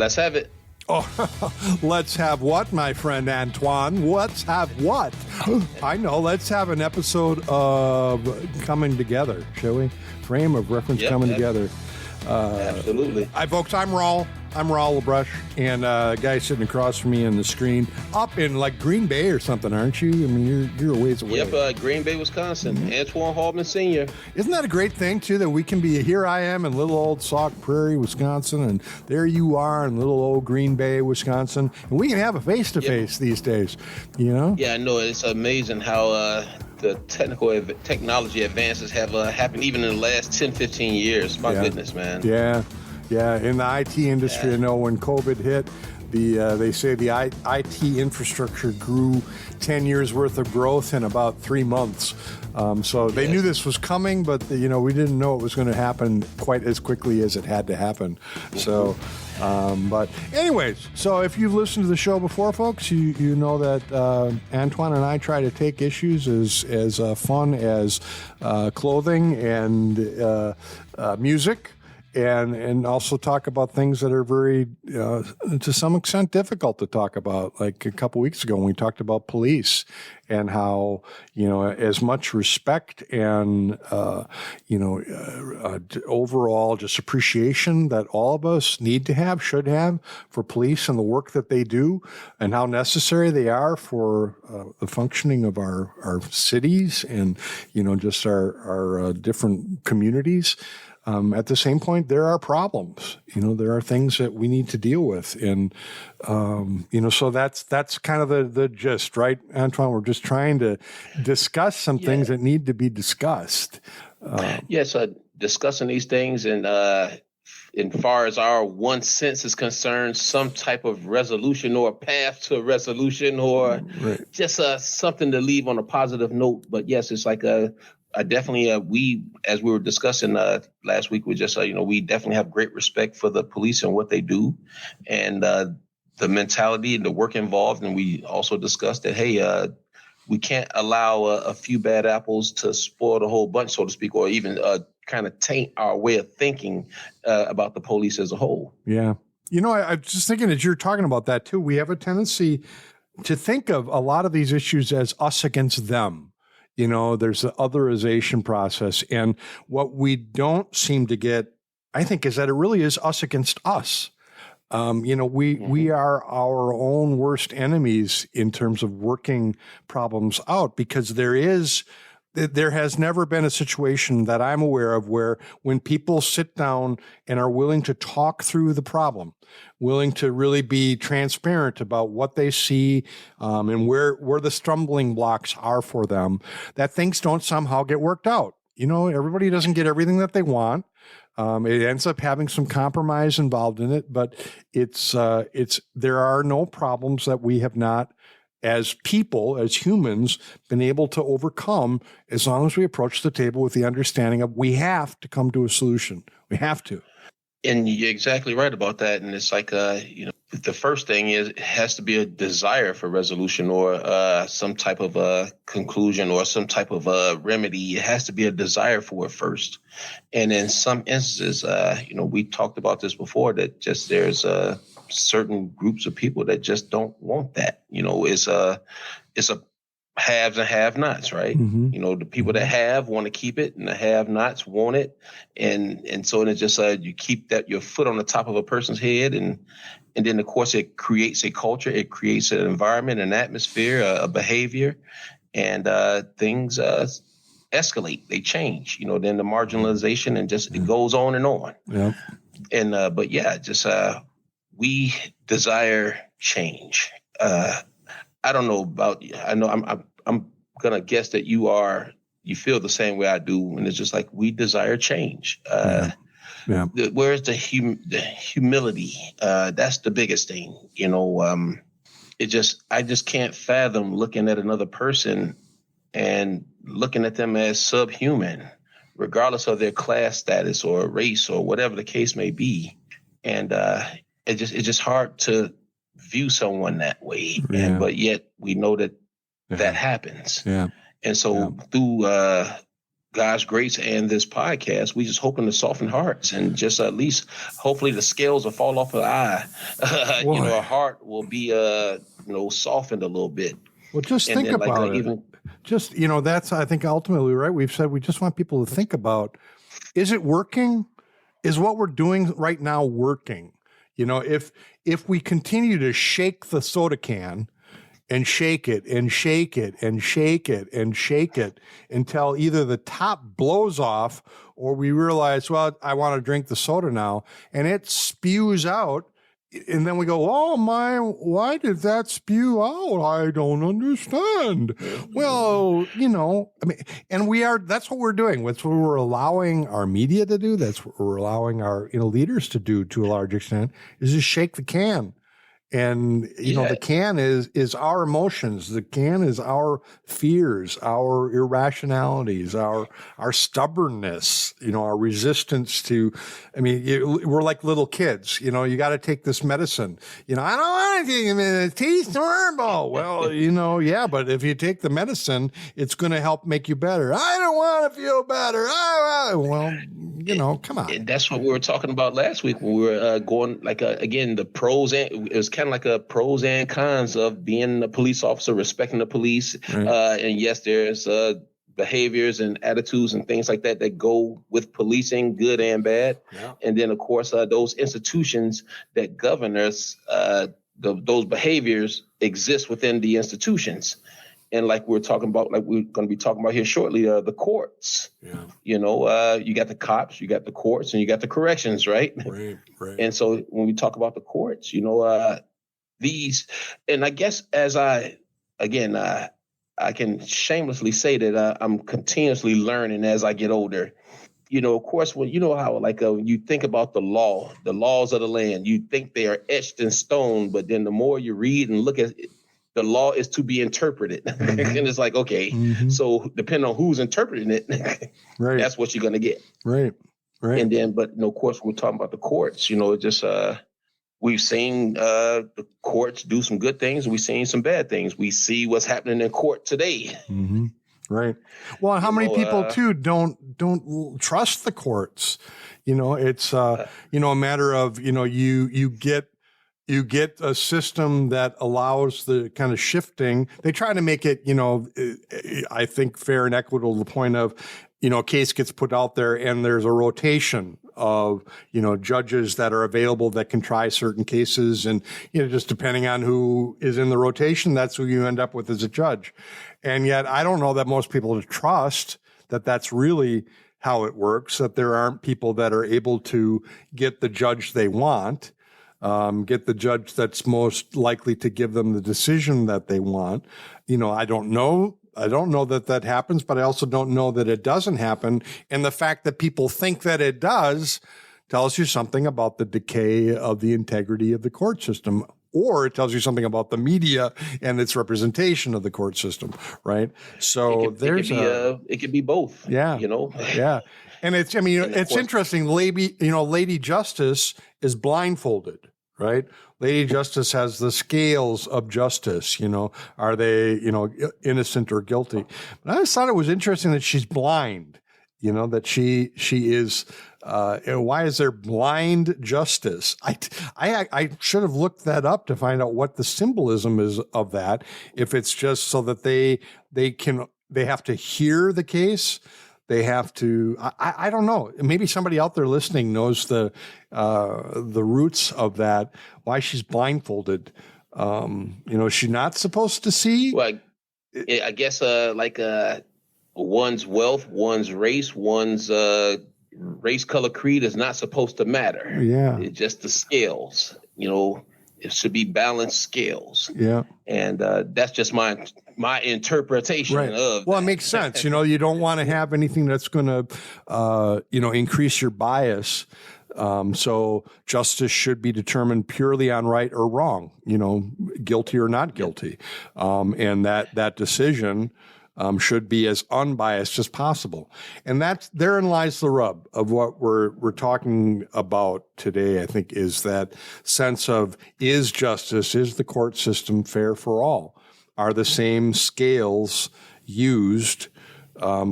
Let's have it. Oh, let's have what, my friend Antoine? Let's have what? I know. Let's have an episode of Coming Together, shall we? Frame of reference coming together. Absolutely. Hi, folks. I'm Raul LaBrush, and a guy sitting across from me on the screen, up in like Green Bay or something, aren't you? I mean, you're a ways away. Yep, Green Bay, Wisconsin. Antowan Hallman Sr. Isn't that a great thing, too, that we can be, here I am in little old Sauk Prairie, Wisconsin, and there you are in little old Green Bay, Wisconsin, and we can have a face-to-face these days, you know? Yeah, I know. It's amazing how the technology advances have happened even in the last 10, 15 years. My goodness, man. Yeah, in the IT industry, I know when COVID hit, they say the IT infrastructure grew 10 years worth of growth in about 3 months. So they knew this was coming, but we didn't know it was going to happen quite as quickly as it had to happen. So, but anyways, so if you've listened to the show before, folks, you know that Antowan and I try to take issues as fun as clothing and music. And also talk about things that are very, to some extent, difficult to talk about. Like a couple weeks ago when we talked about police and how, as much respect and, overall just appreciation that all of us need to have, should have for police and the work that they do and how necessary they are for the functioning of our cities and, just our different communities. At the same point, there are problems. There are things that we need to deal with, and so that's kind of the gist, right, Antoine? We're just trying to discuss some things that need to be discussed. Discussing these things, and as far as our one sense is concerned, some type of resolution or a path to a resolution, or just something to leave on a positive note. But yes, it's like I definitely, we, as we were discussing last week, we just, we definitely have great respect for the police and what they do and the mentality and the work involved. And we also discussed that, hey, we can't allow a few bad apples to spoil the whole bunch, so to speak, or even kind of taint our way of thinking about the police as a whole. Yeah. I'm just thinking as you're talking about that, too, we have a tendency to think of a lot of these issues as us against them. There's the otherization process. And what we don't seem to get, I think, is that it really is us against us. We are our own worst enemies in terms of working problems out, because there has never been a situation that I'm aware of where when people sit down and are willing to talk through the problem, willing to really be transparent about what they see and where the stumbling blocks are for them, that things don't somehow get worked out. Everybody doesn't get everything that they want. It ends up having some compromise involved in it, but there are no problems that we have not, as people, as humans, been able to overcome as long as we approach the table with the understanding of we have to come to a solution. We have to. And you're exactly right about that. And it's like, the first thing is it has to be a desire for resolution or some type of conclusion or some type of remedy. It has to be a desire for it first. And in some instances, we talked about this before, that just there's certain groups of people that just don't want that. It's a haves and have-nots, right? Mm-hmm. The people that have want to keep it, and the have-nots want it, and so it's just you keep your foot on the top of a person's head, and then of course it creates a culture, it creates an environment, an atmosphere, a behavior, and things escalate, they change. Then the marginalization and just it goes on and on. Yeah. And we desire change. I don't know about you. I know I'm gonna guess that you feel the same way I do, and it's just like we desire change. Where's the humility? That's the biggest thing. I just can't fathom looking at another person and looking at them as subhuman, regardless of their class status or race or whatever the case may be. And it's just hard to view someone that way, but yet we know that happens. Yeah. And so through God's grace and this podcast, we just hoping to soften hearts and just at least hopefully the scales will fall off an eye. Our heart will be softened a little bit. Well, just think about it. That's, I think, ultimately, right? We've said we just want people to think about, is it working? Is what we're doing right now working? If we continue to shake the soda can and shake it and shake it and shake it and shake it until either the top blows off or we realize, well, I want to drink the soda now, and it spews out. And then we go, oh my, why did that spew out? I don't understand. Well, and that's what we're doing. That's what we're allowing our media to do. That's what we're allowing our leaders to do to a large extent, is just shake the can. And, the can is our emotions. The can is our fears, our irrationalities, our stubbornness, our resistance to, we're like little kids, you got to take this medicine. I don't want anything, it tastes horrible. Well, yeah, but if you take the medicine, it's going to help make you better. I don't want to feel better. Come on. And that's what we were talking about last week when we were going, again, the pros, and it was kind of like a pros and cons of being a police officer, respecting the police. Right. And yes, there's behaviors and attitudes and things like that go with policing, good and bad. Yeah. And then, of course, those institutions that govern us, those behaviors exist within the institutions. And like we're talking about, like we're going to be talking about here shortly, the courts. Yeah. You got the cops, you got the courts, and you got the corrections, right? Right. And so when we talk about the courts, these, and I guess I can shamelessly say that I'm continuously learning as I get older. Of course, when how when you think about the laws of the land, you think they are etched in stone, but then the more you read and look at it, the law is to be interpreted. Mm-hmm. And it's like, okay, mm-hmm. So depending on who's interpreting it, right. That's what you're going to get. Right. And then, but of course, we're talking about the courts, we've seen the courts do some good things. We've seen some bad things. We see what's happening in court today. Mm-hmm. Right. Well, how many people too don't trust the courts? It's a matter of you get a system that allows the kind of shifting. They try to make it, I think, fair and equitable to the point of, a case gets put out there and there's a rotation of, judges that are available that can try certain cases. And, just depending on who is in the rotation, that's who you end up with as a judge. And yet I don't know that most people trust that that's really how it works, that there aren't people that are able to get the judge they want. Get the judge that's most likely to give them the decision that they want. I don't know that happens, but I also don't know that it doesn't happen. And the fact that people think that it does tells you something about the decay of the integrity of the court system, or it tells you something about the media and its representation of the court system, right? So it could be both. Yeah. Yeah. And it's interesting. Lady Justice is blindfolded. Right? Lady Justice has the scales of justice, are they, innocent or guilty? But I just thought it was interesting that she's blind, that she is, why is there blind justice? I should have looked that up to find out what the symbolism is of that. If it's just so that they have to hear the case. They have to. I don't know. Maybe somebody out there listening knows the roots of that. Why she's blindfolded? Is she not supposed to see? Well, I guess one's wealth, one's race, one's race, color, creed is not supposed to matter. Yeah, it's just the scales. It should be balanced scales. Yeah, and that's just my interpretation of that. Well, it makes sense. You don't want to have anything that's going to, increase your bias. So justice should be determined purely on right or wrong, guilty or not guilty. And that decision should be as unbiased as possible. And therein lies the rub of what we're talking about today, I think, is that sense of, is the court system fair for all? Are the same scales used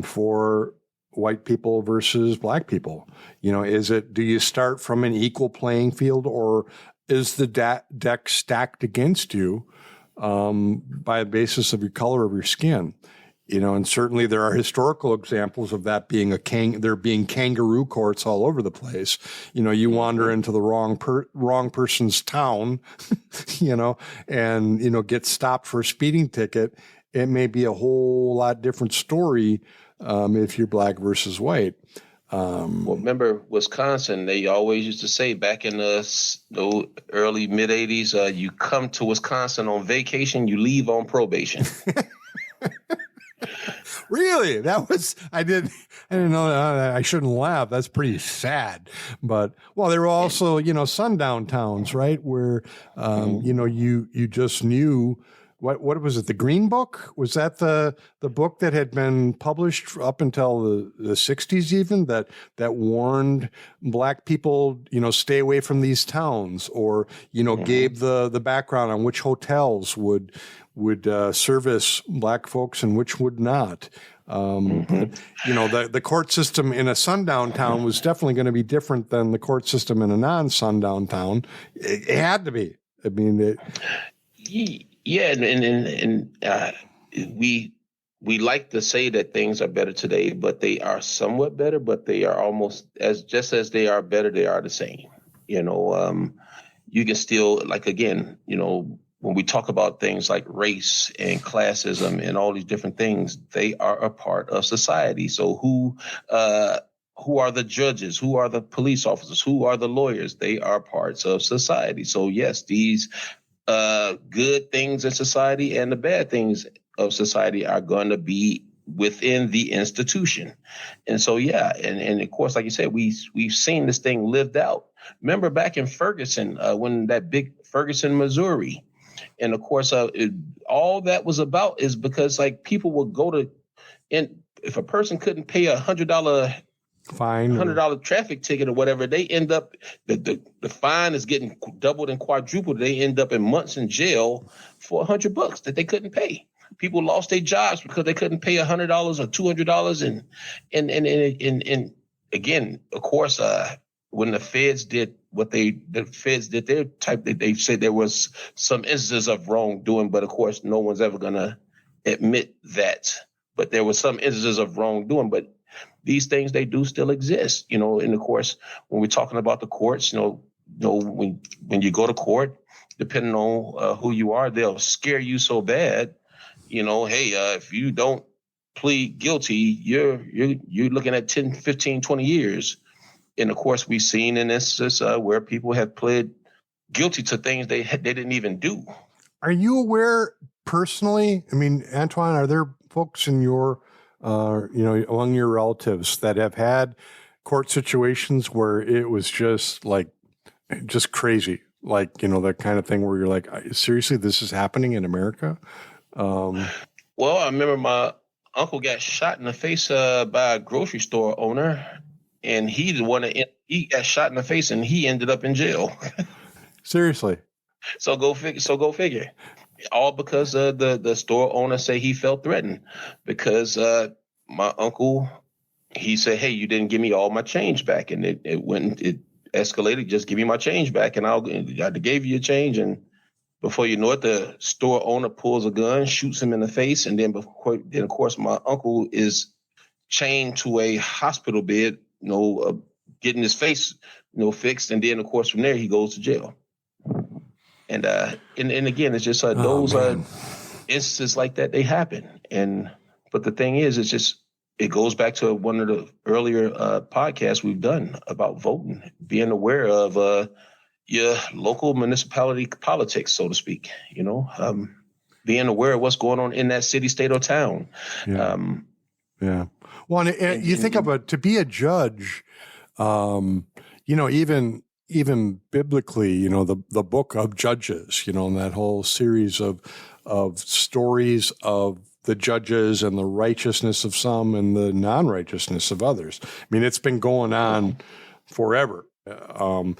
for white people versus black people? Do you start from an equal playing field, or is the deck stacked against you by the basis of your color of your skin? And certainly there are historical examples of that being there being kangaroo courts all over the place. You wander into the wrong person's town, and get stopped for a speeding ticket. It may be a whole lot different story if you're black versus white. Well, remember Wisconsin, they always used to say back in the early mid 80s, you come to Wisconsin on vacation, you leave on probation. Really? I didn't know that. I shouldn't laugh. That's pretty sad. But, there were also, sundown towns, right? Where, you just knew what was it? The Green Book? Was that the book that had been published up until the 60s even that warned black people, stay away from these towns, or, gave the background on which hotels would service black folks and which would not. The court system in a sundown town was definitely going to be different than the court system in a non-sundown town. It had to be. I mean, we like to say that things are better today, but they are somewhat better, but they are almost just as they are better, they are the same. You can still, when we talk about things like race and classism and all these different things, they are a part of society. So who are the judges? Who are the police officers? Who are the lawyers? They are parts of society. So yes, these good things in society and the bad things of society are going to be within the institution. And so, and of course, like you said, we've seen this thing lived out. Remember back in Ferguson, when that big Ferguson, Missouri, and of course, all that was about is because people would go and if a person couldn't pay $100 fine, $100 traffic ticket or whatever, they end up the fine is getting doubled and quadrupled. They end up in months in jail for $100 that they couldn't pay. People lost their jobs because they couldn't pay $100 or $200, and again, of course, when the feds did their type, they said there was some instances of wrongdoing, but of course, no one's ever going to admit that. But there was some instances of wrongdoing, but these things, they do still exist, and of course, when we're talking about the courts, when you go to court, depending on who you are, they'll scare you so bad, hey, if you don't plead guilty, you're looking at 10, 15, 20 years. And of course, we've seen in instances where people have pled guilty to things they didn't even do. Are you aware personally? I mean, Antowan, are there folks in your, among your relatives that have had court situations where it was just crazy? That kind of thing where you're like, seriously, this is happening in America? Well, I remember my uncle got shot in the face by a grocery store owner. And he got shot in the face, and he ended up in jail. Seriously. So go figure. All because the store owner said he felt threatened because my uncle, he said, hey, you didn't give me all my change back. And it escalated. Just give me my change back. And I gave you your change. And before you know it, the store owner pulls a gun, shoots him in the face. And then of course, my uncle is chained to a hospital bed, getting his face, fixed. And then, of course, from there, he goes to jail. And again, it's just those instances like that, they happen. But the thing is, it goes back to one of the earlier podcasts we've done about voting, being aware of your local municipality politics, so to speak, being aware of what's going on in that city, state, or town. Yeah. Yeah. Well, and you think about to be a judge, even biblically, the book of Judges, and that whole series of stories of the judges and the righteousness of some and the non-righteousness of others. I mean, it's been going on forever. And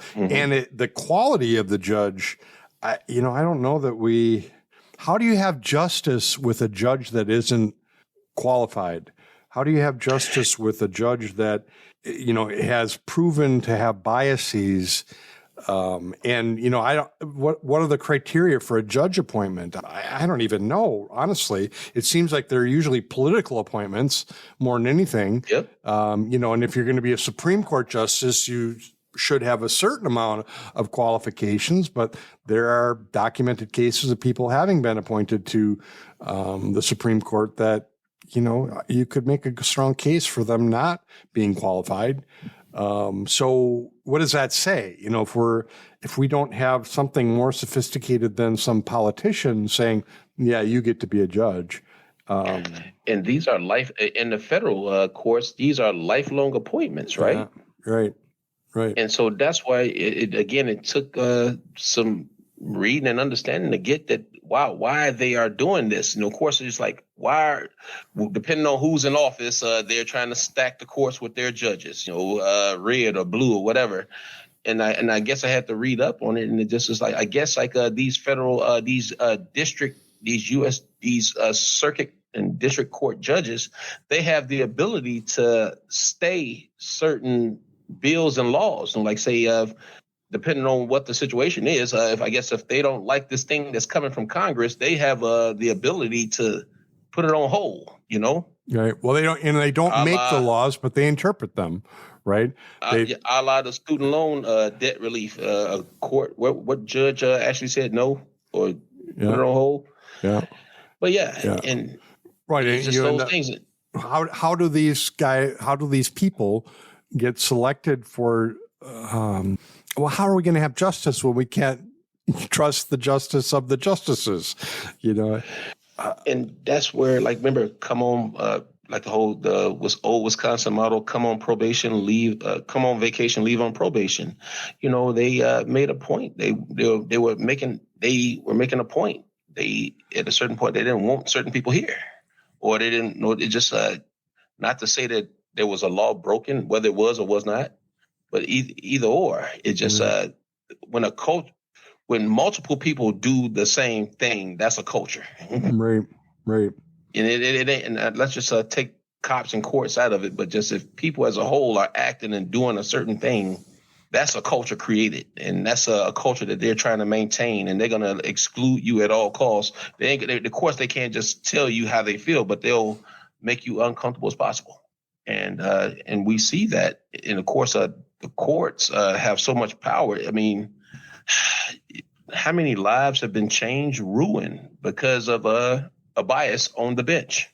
the quality of the judge, I don't know that how do you have justice with a judge that isn't qualified? How do you have justice with a judge that, has proven to have biases? And what are the criteria for a judge appointment? I don't even know, honestly. It seems like they're usually political appointments more than anything. Yep. And if you're going to be a Supreme Court justice, you should have a certain amount of qualifications, but there are documented cases of people having been appointed to the Supreme Court that, you could make a strong case for them not being qualified. So what does that say? If we don't have something more sophisticated than some politician saying, yeah, you get to be a judge. And these are in the federal courts, these are lifelong appointments, right? Yeah, right. And so that's why it took some reading and understanding to get that. Wow, why they are doing this? Of course, it's like depending on who's in office, they're trying to stack the courts with their judges, red or blue or whatever. And I guess I had to read up on it, and it just is like, I guess like these federal, these circuit and district court judges, they have the ability to stay certain bills and laws, and like say, depending on what the situation is, if they don't like this thing that's coming from Congress, they have the ability to put it on hold. Right. Well, they don't make the laws, but they interpret them. Right. A la the student loan debt relief court. What judge actually said no or put it on hold? Yeah. But and right. It's just those things. How do these people get selected for? How are we going to have justice when we can't trust the justice of the justices? And that's where, remember, come on, like the old Wisconsin model, come on probation, leave, come on vacation, leave on probation. They made a point. They were making a point. They, at a certain point, they didn't want certain people here, or they didn't know. It just not to say that there was a law broken, whether it was or was not. But either or, it just when multiple people do the same thing, that's a culture. Right. And it ain't. And let's just take cops and courts out of it. But just if people as a whole are acting and doing a certain thing, that's a culture created, and that's a culture that they're trying to maintain. And they're going to exclude you at all costs. Of course, they can't just tell you how they feel, but they'll make you uncomfortable as possible. And we see that. And of course, the courts have so much power. I mean, how many lives have been ruined because of a bias on the bench?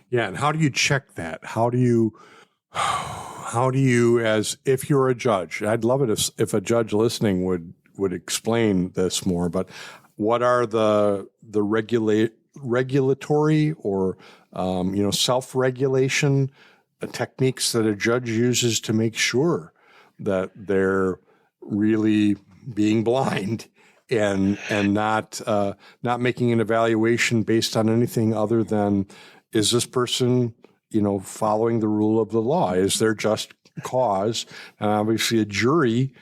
Yeah, and how do you check that? How do you, as if you're a judge? I'd love it if a judge listening would explain this more. But what are the regulatory or self-regulation techniques that a judge uses to make sure that they're really being blind and not making an evaluation based on anything other than, is this person, following the rule of the law? Is there just cause? And obviously a jury,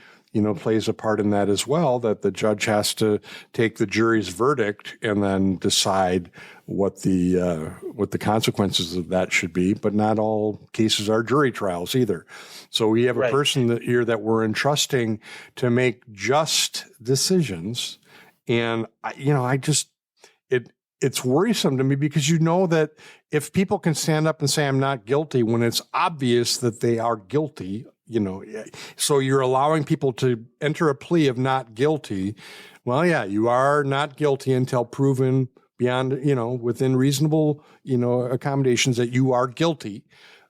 plays a part in that as well, that the judge has to take the jury's verdict and then decide what the consequences of that should be. But not all cases are jury trials either. So we have a person here that we're entrusting to make just decisions. And it's worrisome to me because that if people can stand up and say, I'm not guilty, when it's obvious that they are guilty, so you're allowing people to enter a plea of not guilty. Well, yeah, you are not guilty until proven beyond, within reasonable, accommodations that you are guilty.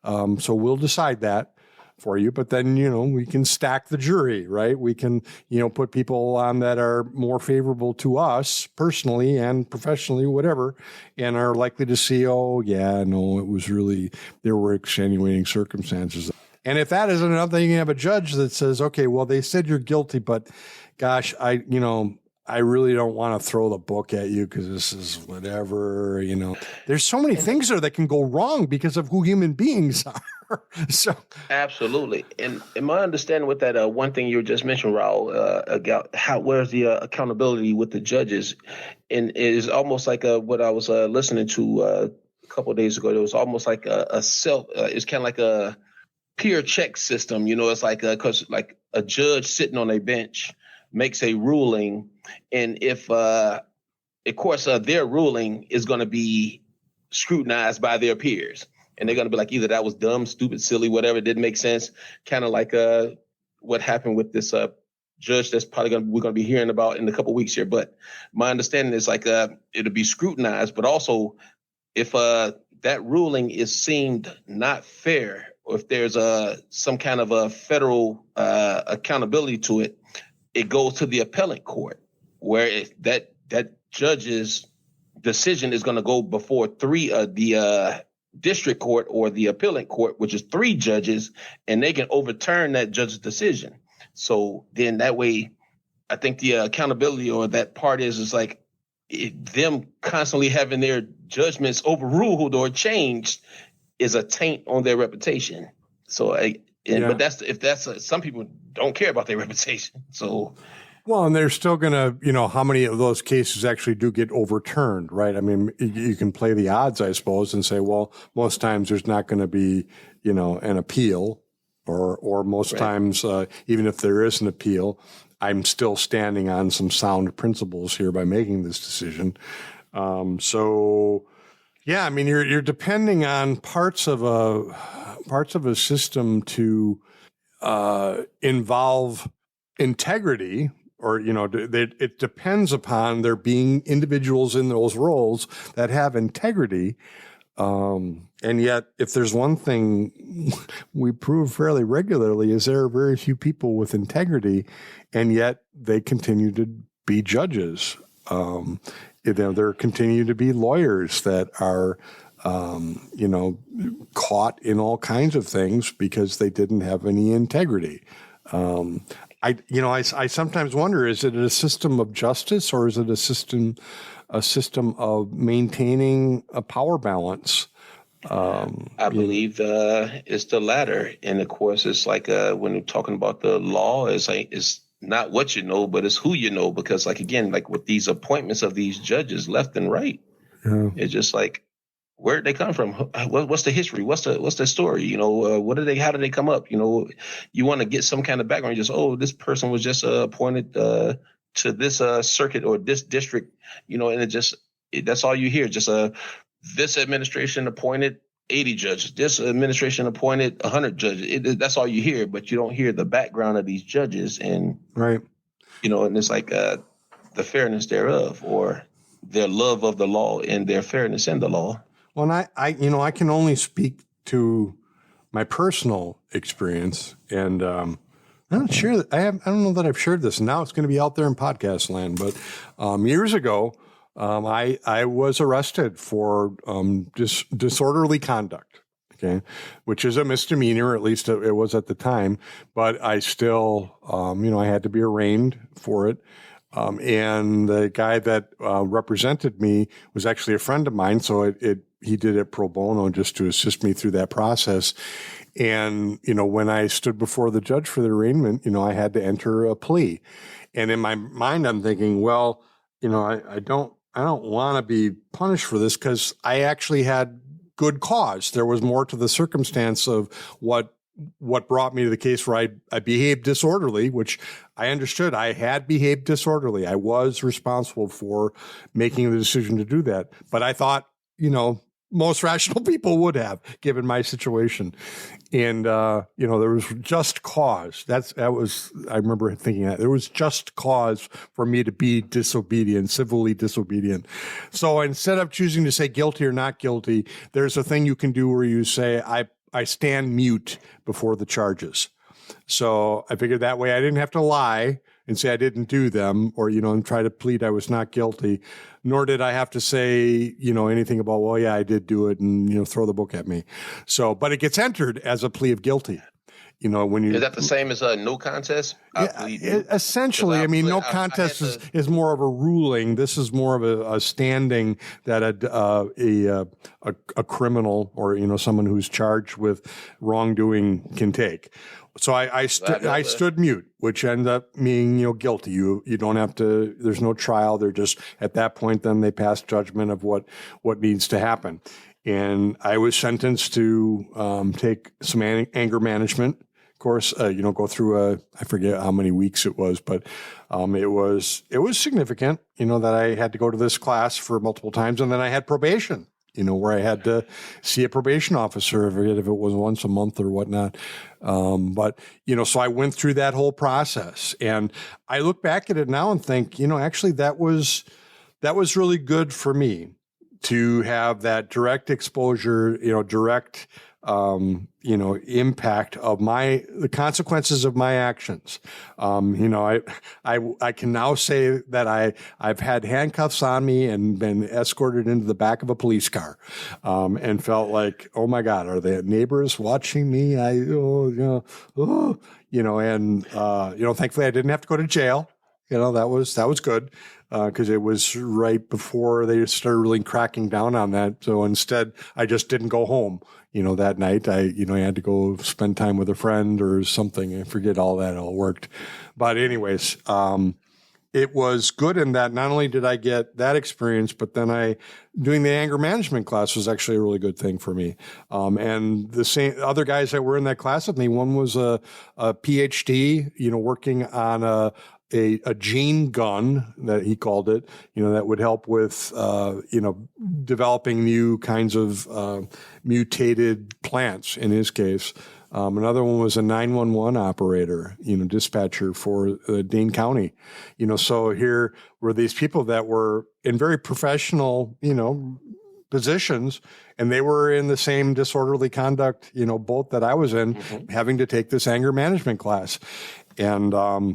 So we'll decide that for you, but then, we can stack the jury, right? We can, put people on that are more favorable to us personally and professionally, whatever, and are likely to see, oh yeah, no, it was really, there were extenuating circumstances. And if that isn't enough, then you can have a judge that says, okay, well, they said you're guilty, but gosh, I really don't want to throw the book at you because this is whatever, There's so many things there that can go wrong because of who human beings are. So absolutely. And my understanding with that one thing you just mentioned, Raul, where's the accountability with the judges, and it is almost like what I was listening to a couple of days ago. There was almost like it's kind of like a peer check system. It's like because like a judge sitting on a bench makes a ruling, and if of course their ruling is going to be scrutinized by their peers, and they're going to be like, either that was dumb, stupid, silly, whatever, it didn't make sense, kind of like what happened with this judge that's probably we're going to be hearing about in a couple of weeks here. But my understanding is like it'll be scrutinized, but also if that ruling is deemed not fair, or if there's some kind of a federal accountability to it, it goes to the appellate court, where that judge's decision is going to go before the district court or the appellate court, which is 3 judges, and they can overturn that judge's decision. So then that way, I think the accountability or that part is like them constantly having their judgments overruled or changed is a taint on their reputation. So, but some people don't care about their reputation. So, well, and they're still going to, how many of those cases actually do get overturned, right? I mean, you can play the odds, I suppose, and say, well, most times there's not going to be, an appeal, or most times, even if there is an appeal, I'm still standing on some sound principles here by making this decision. So, yeah, I mean, you're depending on parts of a system to involve integrity, or it depends upon there being individuals in those roles that have integrity. And yet, if there's one thing we prove fairly regularly, is there are very few people with integrity, and yet they continue to be judges. There continue to be lawyers that are, caught in all kinds of things because they didn't have any integrity. I sometimes wonder, is it a system of justice, or is it a system of maintaining a power balance? I believe it's the latter. And of course, it's like when we're talking about the law, it's not what you know, but it's who you know. Because like, again, like with these appointments of these judges left and right, it's just like, where did they come from? What's the history? What's the story? How did they come up? You want to get some kind of background. Just, this person was just appointed to this circuit or this district, and that's all you hear. Just this administration appointed 80 judges. This administration appointed 100 judges. That's all you hear, but you don't hear the background of these judges, and right. And it's like the fairness thereof, or their love of the law and their fairness in the law. Well, and I can only speak to my personal experience, and I'm not sure that I don't know that I've shared this. Now it's going to be out there in podcast land, but years ago, I was arrested for disorderly conduct. Okay, which is a misdemeanor, at least it was at the time. But I still, I had to be arraigned for it. And the guy that represented me was actually a friend of mine, so he did it pro bono just to assist me through that process. And, when I stood before the judge for the arraignment, I had to enter a plea. And in my mind, I'm thinking, well, I don't want to be punished for this because I actually had good cause. There was more to the circumstance of what brought me to the case where I behaved disorderly, which I understood I had behaved disorderly. I was responsible for making the decision to do that. But I thought, most rational people would have, given my situation. And, there was just cause. I remember thinking that there was just cause for me to be disobedient, civilly disobedient. So instead of choosing to say guilty or not guilty, there's a thing you can do where you say, I stand mute before the charges. So I figured that way I didn't have to lie and say I didn't do them, or, and try to plead I was not guilty, nor did I have to say, anything about, well, yeah, I did do it, and, throw the book at me. So, but it gets entered as a plea of guilty. When you, is that the same as a no contest? Essentially, no contest is more of a ruling. This is more of a standing that a criminal, or someone who's charged with wrongdoing can take. So I stood mute, which ended up being guilty. You don't have to. There's no trial. They're just at that point. Then they pass judgment of what needs to happen. And I was sentenced to take some anger management course, go through I forget how many weeks it was, but it was significant, that I had to go to this class for multiple times. And then I had probation, where I had to see a probation officer. I forget if it was once a month or whatnot. But so I went through that whole process, and I look back at it now and think, actually that was really good for me to have that direct exposure, direct impact of the consequences of my actions. I can now say that I've had handcuffs on me and been escorted into the back of a police car, and felt like, oh my God, are the neighbors watching me? Thankfully I didn't have to go to jail. That was good. Because it was right before they started really cracking down on that. So instead, I just didn't go home, that night. I had to go spend time with a friend or something. I forget all that all worked. But anyways, it was good in that not only did I get that experience, but then doing the anger management class was actually a really good thing for me. And the same other guys that were in that class with me, one was a PhD, working on a gene gun that he called it, that would help with, developing new kinds of mutated plants in his case. Another one was a 911 operator, dispatcher for Dane County. So here were these people that were in very professional, positions, and they were in the same disorderly conduct, boat that I was in, having to take this anger management class. And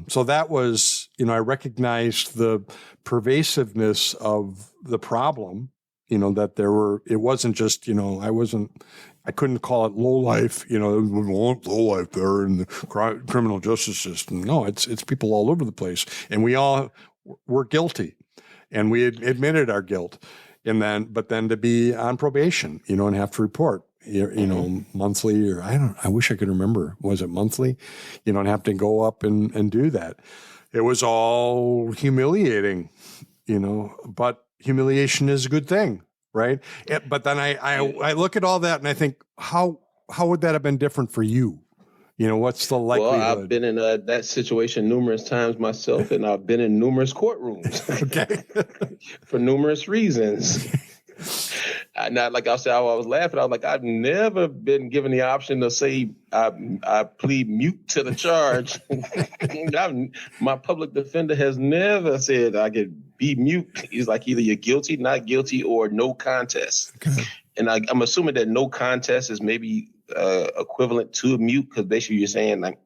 so that was, I recognized the pervasiveness of the problem, that it wasn't just, I couldn't call it low life, low life there in the criminal justice system. No, it's people all over the place. And we all were guilty, and we admitted our guilt. But then to be on probation, and have to report, monthly, or I wish I could remember. Was it monthly? And have to go up and do that. It was all humiliating, but humiliation is a good thing, right? But then I look at all that and I think, how would that have been different for you? What's the likelihood? Well, I've been in that situation numerous times myself, and I've been in numerous courtrooms for numerous reasons. Not like I said, I was laughing. I was like, I've never been given the option to say I plead mute to the charge. My public defender has never said I could be mute. He's like, either you're guilty, not guilty, or no contest. Okay. And I'm assuming that no contest is maybe equivalent to a mute, because basically you're saying like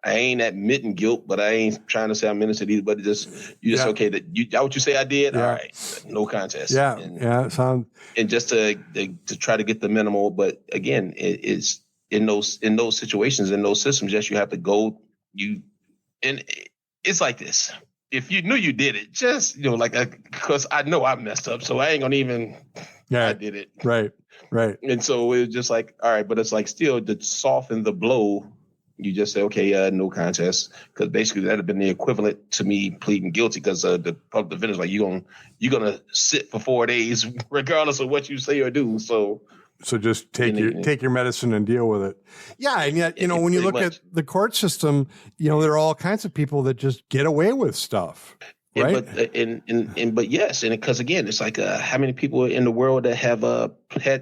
I ain't admitting guilt, but I ain't trying to say I'm innocent either. But okay. That what you say I did. Yeah. All right, no contest. Yeah, and just to try to get the minimal. But again, it's in those situations, in those systems. Yes, you have to go. And it's like this. If you knew you did it, just because I know I messed up, so I ain't gonna even. Yeah, I did it. Right. And so it was just like, all right, but it's like still to soften the blow. You just say, okay, no contest, because basically that'd have been the equivalent to me pleading guilty, because the public defender's like, you're gonna sit for 4 days regardless of what you say or do. So just take your medicine and deal with it. Yeah, and yet when you look at the court system, there are all kinds of people that just get away with stuff. Right. But yes, and because again, it's like how many people in the world that have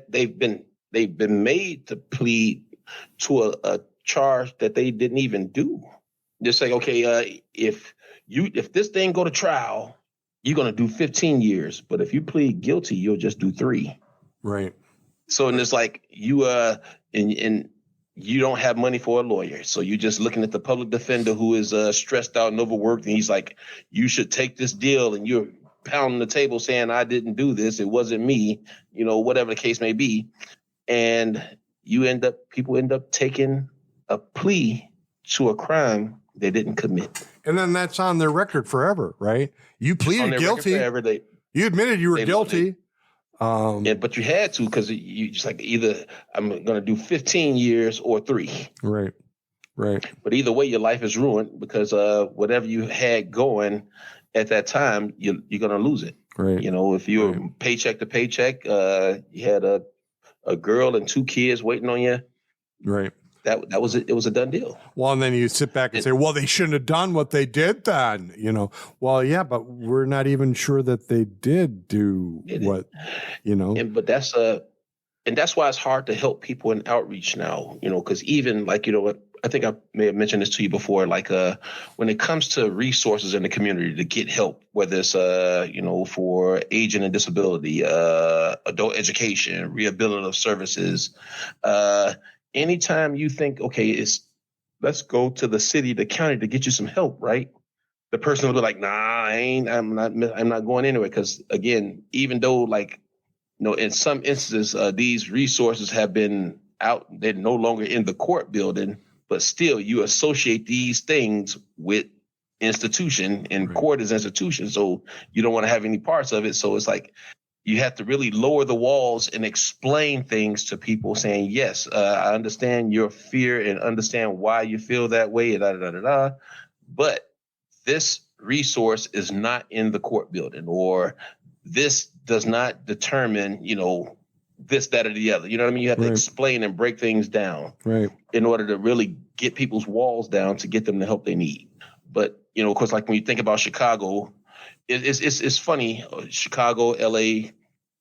they've been made to plead to a charge that they didn't even do. Just like, okay, if this thing go to trial, you're gonna do 15 years, but if you plead guilty, you'll just do 3. Right. So and it's like you and you don't have money for a lawyer, so you're just looking at the public defender who is stressed out and overworked, and he's like, you should take this deal, and you're pounding the table saying, I didn't do this, it wasn't me, whatever the case may be, and people end up taking a plea to a crime they didn't commit. And then that's on their record forever, right? You pleaded guilty. You admitted you were guilty. But you had to, because you just like, either I'm going to do 15 years or 3. Right. But either way, your life is ruined, because whatever you had going at that time, you're going to lose it. Right. You know, if you're paycheck to paycheck, you had a girl and 2 kids waiting on you. Right. That was it. It was a done deal. Well, and then you sit back and say, well, they shouldn't have done what they did then, you know. Well, yeah, but we're not even sure that they did do what, you know. But that's why it's hard to help people in outreach now, you know, because even like, you know, I think I may have mentioned this to you before, like when it comes to resources in the community to get help, whether it's, you know, for aging and disability, adult education, rehabilitative services, anytime you think, okay, let's go to the city, the county to get you some help, right? The person will be like, nah, I'm not going anywhere. Because again, even though like, you know, in some instances, these resources have been out, they're no longer in the court building, but still you associate these things with institution, and court is institution. So you don't want to have any parts of it. So it's like, you have to really lower the walls and explain things to people saying, yes, I understand your fear and understand why you feel that way, but this resource is not in the court building, or this does not determine, you know, this, that, or the other. You know what I mean? You have to explain and break things down in order to really get people's walls down to get them the help they need. But, you know, of course, like when you think about Chicago, it's funny, Chicago, LA,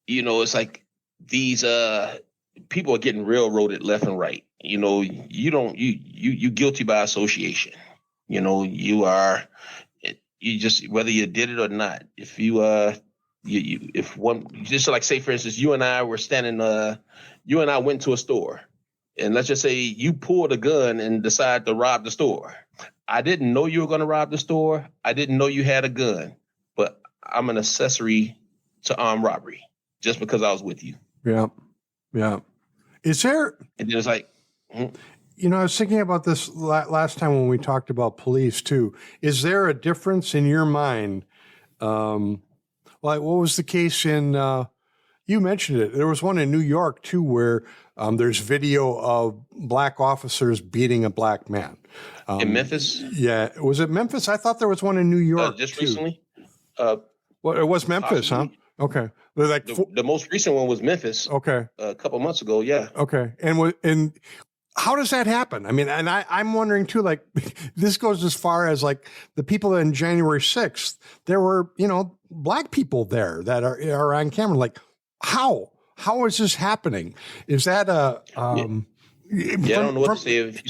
you know, it's like these people are getting railroaded left and right. You know, you guilty by association. You know, you just, whether you did it or not, if if one, just like say for instance, you and I went to a store, and let's just say you pulled a gun and decided to rob the store. I didn't know you were going to rob the store. I didn't know you had a gun. But I'm an accessory to armed robbery just because I was with you. Yeah. Yeah. Is there... And then it's like... You know, I was thinking about this last time when we talked about police, too. Is there a difference in your mind? Like, what was the case in... you mentioned it. There was one in New York, too, where there's video of black officers beating a black man. In Memphis? Yeah. Was it Memphis? I thought there was one in New York, just too. Recently? Well, it was Memphis, possibly. Huh? Okay. Like the most recent one was Memphis. Okay. A couple months ago, yeah. Okay. And how does that happen? I mean, and I'm wondering too, like, this goes as far as like the people in January 6th, there were, you know, black people there that are on camera. Like, how is this happening? Is that a, I don't know what to say. If you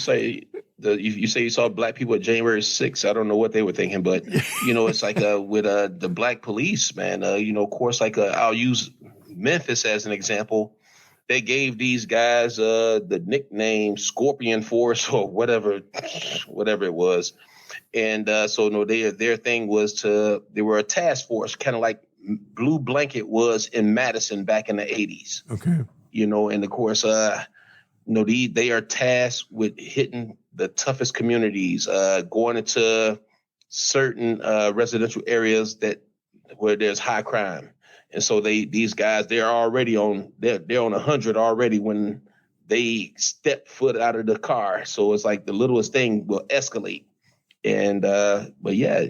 say you saw black people at January 6th, I don't know what they were thinking, but you know, it's like with the black police, man. You know, of course, like I'll use Memphis as an example. They gave these guys the nickname Scorpion Force or whatever it was, and so no, their thing was they were a task force, kind of like Blue Blanket was in Madison back in the 80s. Okay, you know, and of course, they are tasked with hitting the toughest communities, going into certain residential areas where there's high crime. And so these guys, they're already they're on 100 already when they step foot out of the car. So it's like the littlest thing will escalate. And but yeah,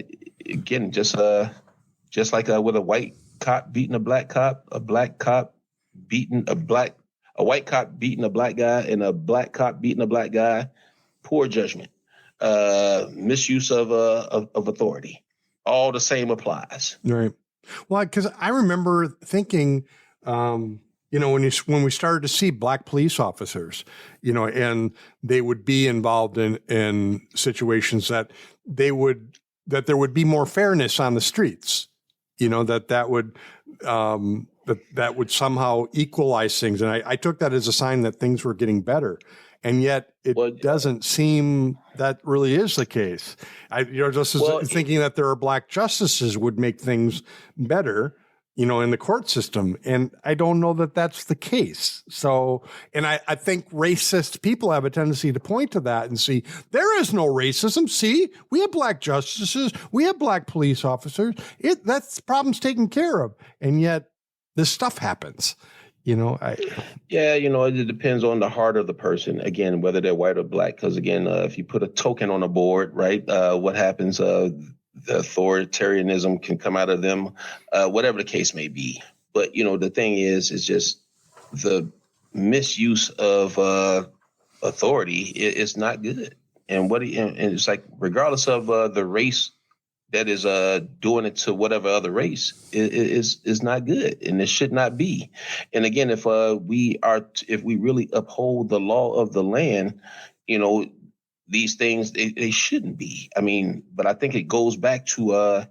again, just like with a white cop beating a black cop, a white cop beating a black guy, and a black cop beating a black guy. Poor judgment, misuse of authority. All the same applies. Right. Well, because I remember thinking, you know, when we started to see black police officers, you know, and they would be involved in situations that there would be more fairness on the streets, you know, that would somehow equalize things. And I took that as a sign that things were getting better. And yet it doesn't seem that really is the case. Thinking that there are black justices would make things better, you know, in the court system. And I don't know that that's the case. So, and I think racist people have a tendency to point to that and see, there is no racism. See, we have black justices. We have black police officers. That problem's taken care of. And yet this stuff happens. You know, you know, it depends on the heart of the person, again, whether they're white or black. Because, again, if you put a token on a board, right, what happens? the authoritarianism can come out of them, whatever the case may be. But, the thing is just the misuse of authority is not good. And and it's like, regardless of the race that is doing it to whatever other race, is not good, and it should not be. And again, if we really uphold the law of the land, these things they shouldn't be. I mean, but I think it goes back to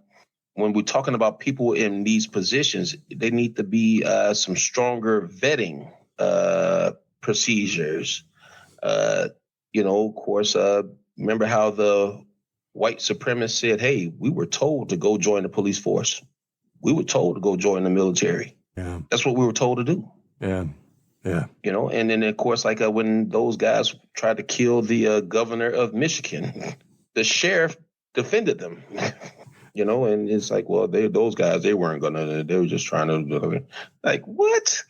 when we're talking about people in these positions, they need to be some stronger vetting procedures. Of course, remember how the white supremacists said, hey, we were told to go join the police force. We were told to go join the military. Yeah. That's what we were told to do. Yeah. Yeah. And then, of course, like when those guys tried to kill the governor of Michigan, the sheriff defended them. And it's like, well, those guys, they weren't they were just trying to, like, what?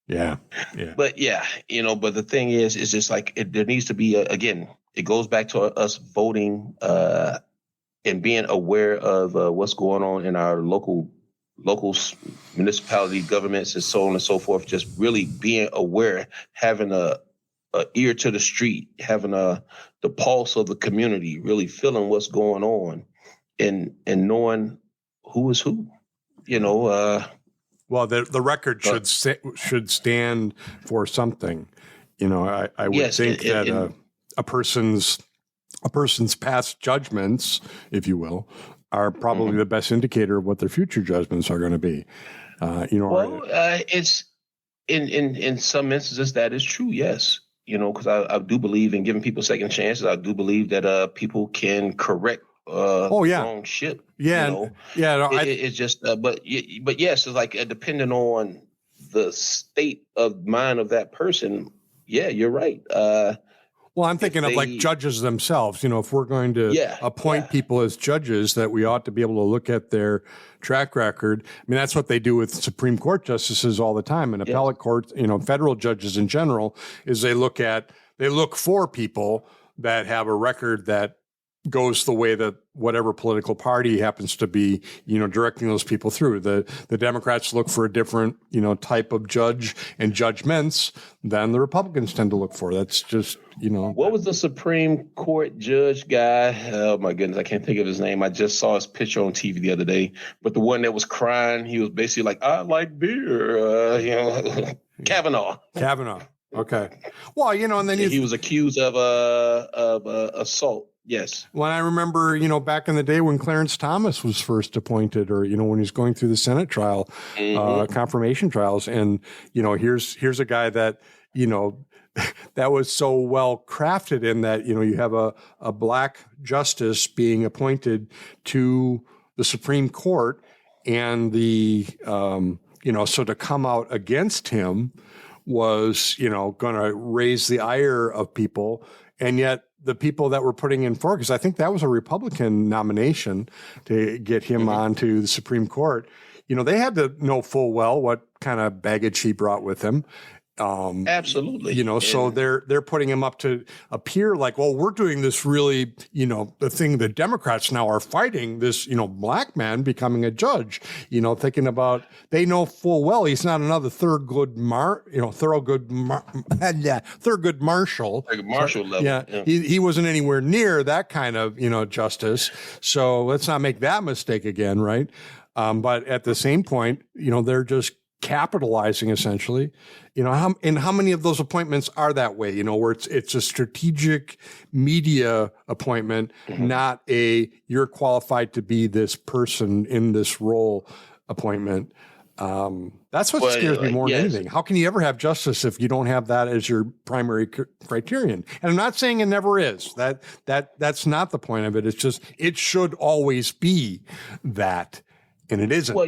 Yeah. Yeah. But but the thing is, it's just like, there needs to be, again, it goes back to us voting and being aware of what's going on in our local municipality governments and so on and so forth. Just really being aware, having a ear to the street, having the pulse of the community, really feeling what's going on, and knowing who is who. Well, the record should stand for something. I would think that a person's past judgments, if you will, are probably the best indicator of what their future judgments are going to be. It's in some instances that is true. Yes, because I do believe in giving people second chances. I do believe that people can correct wrong shit. Yeah, it's just but yes, it's like depending on the state of mind of that person. Yeah, you're right. Well, I'm thinking of like judges themselves. If we're going to appoint people as judges, that we ought to be able to look at their track record. I mean, that's what they do with Supreme Court justices all the time, and appellate court, federal judges in general, is they look for people that have a record that goes the way that whatever political party happens to be, directing those people through. The Democrats look for a different, type of judge and judgments than the Republicans tend to look for. That's just, What was the Supreme Court judge guy? Oh my goodness, I can't think of his name. I just saw his picture on TV the other day. But the one that was crying, he was basically like, I like beer. Kavanaugh. Okay. Well, and then he was accused of assault. Yes. Well, I remember, back in the day when Clarence Thomas was first appointed, or, when he's going through the Senate trial, confirmation trials. And, here's a guy that, that was so well crafted in that, you have a black justice being appointed to the Supreme Court, and so to come out against him was, going to raise the ire of people. And yet the people that were putting in for, because I think that was a Republican nomination to get him onto the Supreme Court, they had to know full well what kind of baggage he brought with him. Absolutely. So they're putting him up to appear like, well, we're doing this really, the thing the Democrats now are fighting, this, black man becoming a judge, thinking about, they know full well he's not another Thurgood Marshall. Like Marshall level. Yeah. He wasn't anywhere near that kind of, justice. So let's not make that mistake again. Right. But at the same point, they're just capitalizing essentially, how many of those appointments are that way, where it's a strategic media appointment, not you're qualified to be this person in this role appointment. That's what scares me more than anything. How can you ever have justice if you don't have that as your primary criterion? And I'm not saying it never is. That's not the point of it. It's just, it should always be that, and it isn't. Well,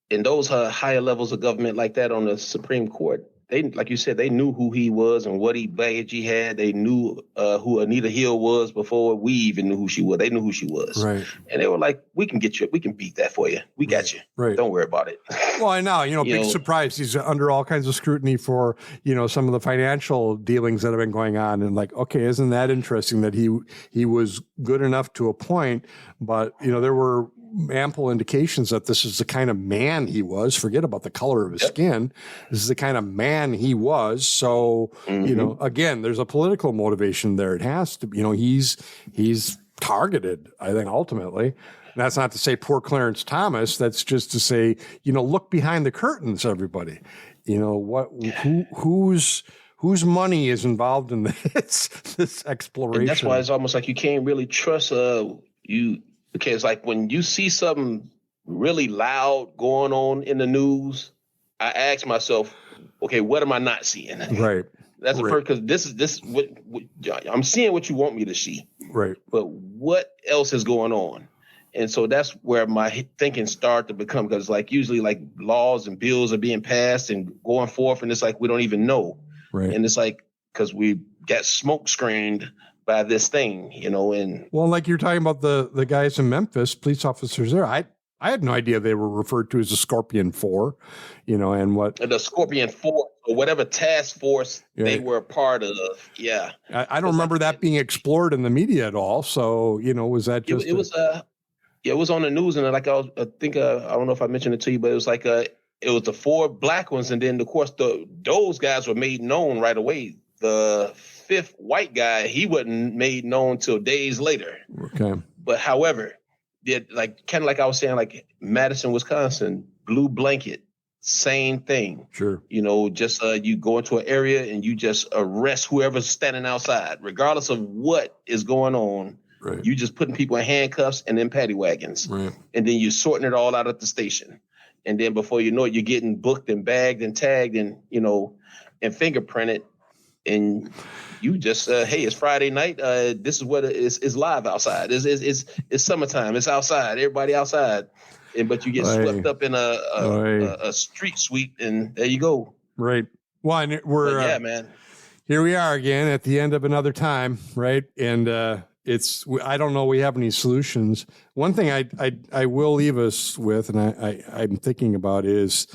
in those higher levels of government like that on the Supreme Court, they, like you said, they knew who he was and what baggage he had. They knew who Anita Hill was before we even knew who she was. They knew who she was. Right. And they were like, we can beat that for you. We got you. Right. Don't worry about it. Well, I know, big surprise. He's under all kinds of scrutiny for, some of the financial dealings that have been going on. And like, okay, isn't that interesting that he was good enough to a point, but, there were ample indications that this is the kind of man he was. Forget about the color of his skin. This is the kind of man he was. So, again, there's a political motivation there. It has to be, he's targeted, I think, ultimately. And that's not to say poor Clarence Thomas. That's just to say, look behind the curtains, everybody. Whose money is involved in this exploration? And that's why it's almost like you can't really trust because like when you see something really loud going on in the news, I ask myself, okay, what am I not seeing? Right. That's the first, because this what I'm seeing what you want me to see. Right. But what else is going on? And so that's where my thinking started to become, because like usually like laws and bills are being passed and going forth, and it's like we don't even know. Right. And it's like because we got smoke screened by this thing, and well, like you're talking about the guys in Memphis, police officers there. I had no idea they were referred to as the Scorpion 4, and what the Scorpion 4 or whatever task force they were a part of. Yeah, I don't remember that being explored in the media at all. So was that just it was on the news, and like I think I don't know if I mentioned it to you, but it was like it was the 4 black ones, and then of course those guys were made known right away. The 5th white guy, he wasn't made known till days later. Okay. But however, kind of like I was saying, like Madison, Wisconsin, blue blanket, same thing. Sure. Just you go into an area and you just arrest whoever's standing outside, regardless of what is going on. Right. You just putting people in handcuffs and in paddy wagons. Right. And then you're sorting it all out at the station. And then before you know it, you're getting booked and bagged and tagged and, and fingerprinted. And you just, hey, it's Friday night. This is what it's live outside. It's summertime. It's outside. Everybody outside. But you get swept up in a street sweep, and there you go. Right. Well, and we're man. Here we are again at the end of another time, right? And I don't know we have any solutions. One thing I will leave us with, and I'm thinking about, is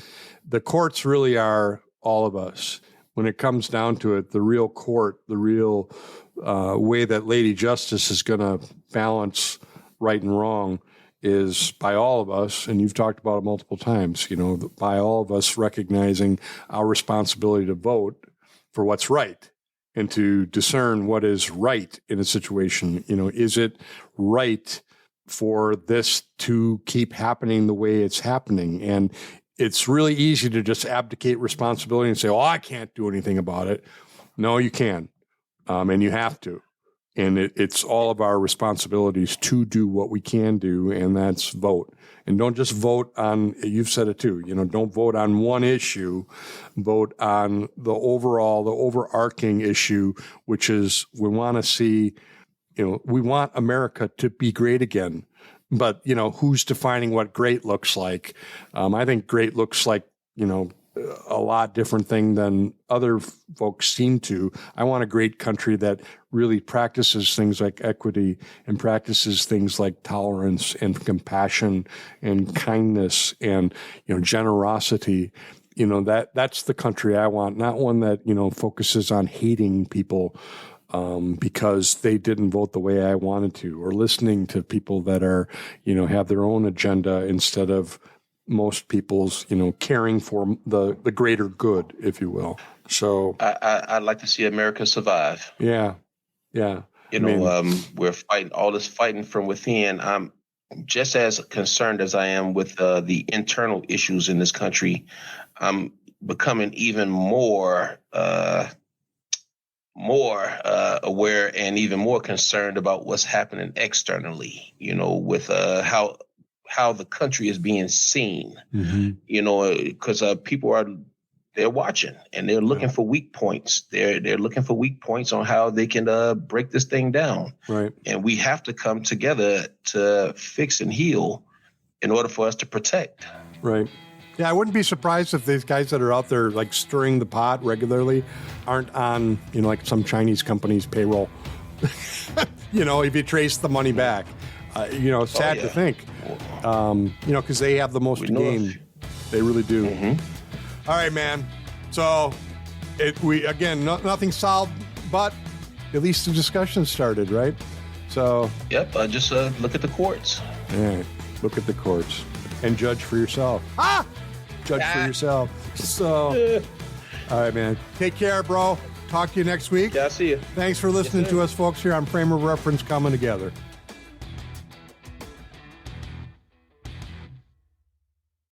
the courts really are all of us. When it comes down to it, the real court, the real way that Lady Justice is going to balance right and wrong is by all of us, and you've talked about it multiple times, by all of us recognizing our responsibility to vote for what's right and to discern what is right in a situation. Is it right for this to keep happening the way it's happening? And it's really easy to just abdicate responsibility and say, "Oh, I can't do anything about it." No, you can, and you have to. And it's all of our responsibilities to do what we can do, and that's vote. And don't just vote on, you've said it too, don't vote on one issue, vote on the overarching issue, which is we want to see, we want America to be great again. But, who's defining what great looks like? I think great looks like, a lot different thing than other folks seem to. I want a great country that really practices things like equity and practices things like tolerance and compassion and kindness and, generosity. That's the country I want, not one that, focuses on hating people because they didn't vote the way I wanted to, or listening to people that are, have their own agenda instead of most people's, caring for the greater good, if you will. So I'd like to see America survive. Yeah. Yeah. We're fighting all this fighting from within. I'm just as concerned as I am with the internal issues in this country. I'm becoming even more aware and even more concerned about what's happening externally, with how the country is being seen, because people they're watching and they're looking for weak points. They're looking for weak points on how they can break this thing down. Right. And we have to come together to fix and heal in order for us to protect. Right. Yeah, I wouldn't be surprised if these guys that are out there like stirring the pot regularly aren't on, like some Chinese company's payroll. If you trace the money back, sad to think, because they have the most to gain. They really do. Mm-hmm. All right, man. So nothing solved, but at least the discussion started, right? So. Yep. Just look at the courts. All right. Look at the courts and judge for yourself. Judge for yourself. So, all right, man. Take care, bro. Talk to you next week. Yeah, I'll see you. Thanks for listening to us, folks, here on Frame of Reference Coming Together.